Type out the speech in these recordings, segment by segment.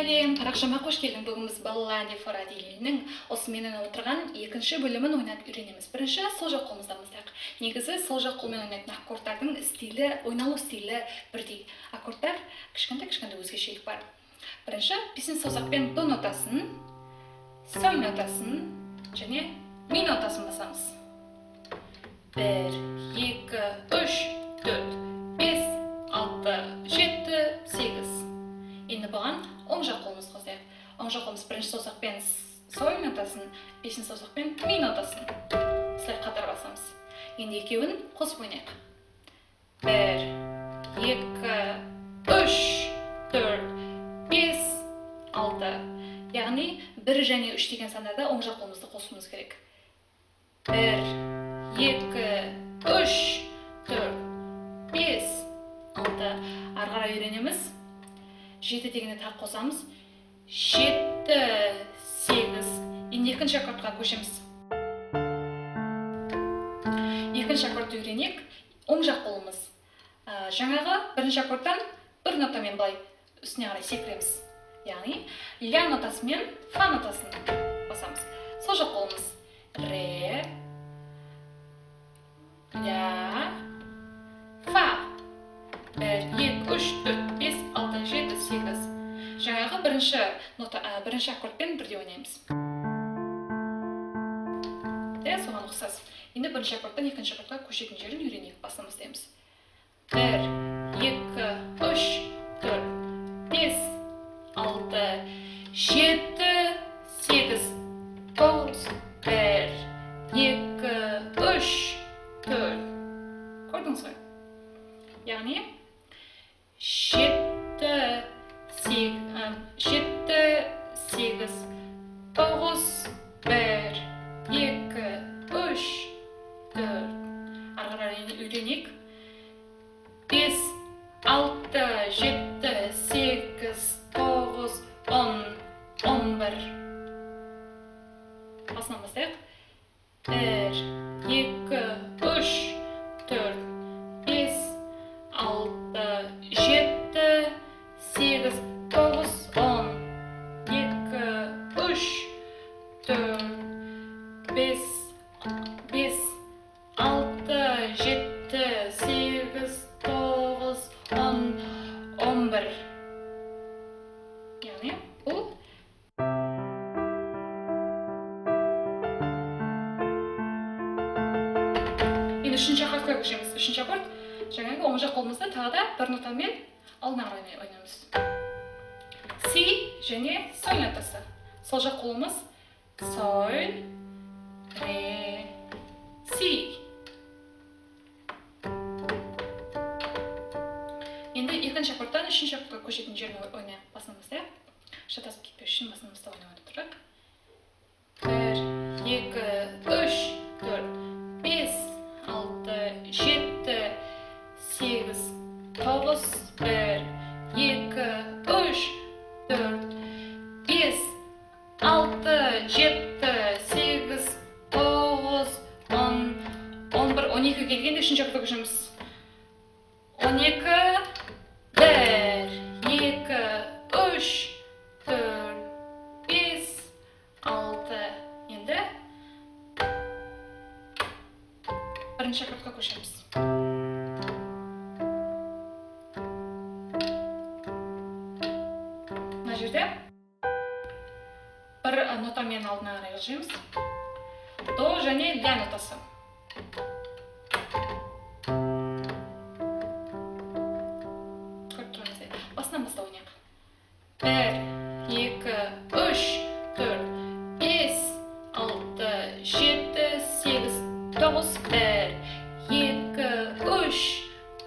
сәлем, парақшама қош келдің. Бүгін біз баллади форадилінің осыменен отырған екінші бөлімін ойнап үйренеміз. Бірінші сол жақ қолымыздан бастайық. Негізі сол жақ қолмен ойнайтын аккордтардың стилі, ойналу стилі бірдей. Аккордтар кішкентай өзгешелік бар. Бірінші песен саусақпен до нотасын, соль нотасын және ми нотасын басамыз. 1, 2, 3, 4, 5, 6, 7, 8. Енді бұған оң жақ қолымызды қосайық. Оң жақ қолымыз бірінші саусақпен соль нотасын, бесінші саусақпен ми нотасын. Осылай қатар басамыз. Енді екеуін қосып ойнайық. 1, 2, 3, 4, 5, 6. Яғни 1 және 3 деген сандарда оң жақ қолымызды қосуымыз керек. 1, 2, 3, 4, 5, 6. Ары қарай үйренеміз. 7 дегенде тағы қосамыз. 7, 8. Енді екінші аккордқа көшеміз. Екінші аккордты үйренейік. Оң жақ қолымыз. Жаңағы бірінші аккордтан бір нотамен былай үстіне қарай секіреміз. Яғни ля нотасы мен фа нотасын басамыз. Сол жақ қолымыз. Ре, ля, фа. 1, 2, 3, 4, 5, 6, 7, 8. Жаңағы бірінші аккордпен бірде ойнаймыз. Соған ұқсас. Енді бірінші аккордтан екінші аккордқа көшетін жерін үйренейік. Басынан бастаймыз. 1, 2, 3, 4, 5, 6, 7, 8, 9, 1, 2, 3, 4. Көрдіңіз ғой? Яғни 7, 8, 9, 1, 2, 3, 4. Ары қарай үйренейік. 5, 6, 7, 8, 9, 10, 11. Басынан бастайық. 1, 2, 3, 4, 5, 6, 7, 8, 9, 10, 2, 3, 4, 5, 5, 6, 7, 8, 9, 10, 11. Яғни бұл енді үшінші аккордқа көшеміз. Үшінші аккорд жаңағы оң жақ қолымызды тағы да бір нотамен алдына қарай ойнаймыз. Си және соль нотасы. Сол жақ қолымыз соль, ре, си. Енді екінші аккордтан үшінші аккордқа көшетін жерін ойнайық. Басынан бастайық. Шатасып кетпеу үшін басынан бастап ойнауды тұрайық. 1, 2, 3, 4, 5, 6, 7, 8, 9, 1, 2, 3, 4, 5, 6, 7, 8, 9, 10, 11, 12 келгенде үшінші аккордқа көшеміз. 12, 1, 2, 3, 4, 5, 6. Енді бірінші аккордқа көшеміз. Мына жерде бір нотамен алдына қарай жылжимыз. До және ля нотасы. Көріп тұрмыз. Басынан баста ойнайық. 1, 2, 3, 4, 5, 6, 7, 8, 9, 1, 2, 3,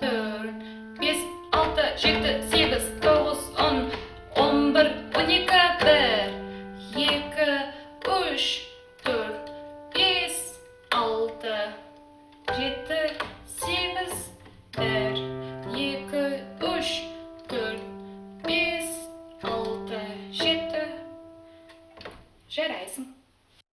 4, 5, 6, 7, 8, 9, 10, 11, 12, 1, 2, 3, 4, 5, 6, 7, 8, 1, 2, 3, 4, 5, 6, 7. Жарайсың.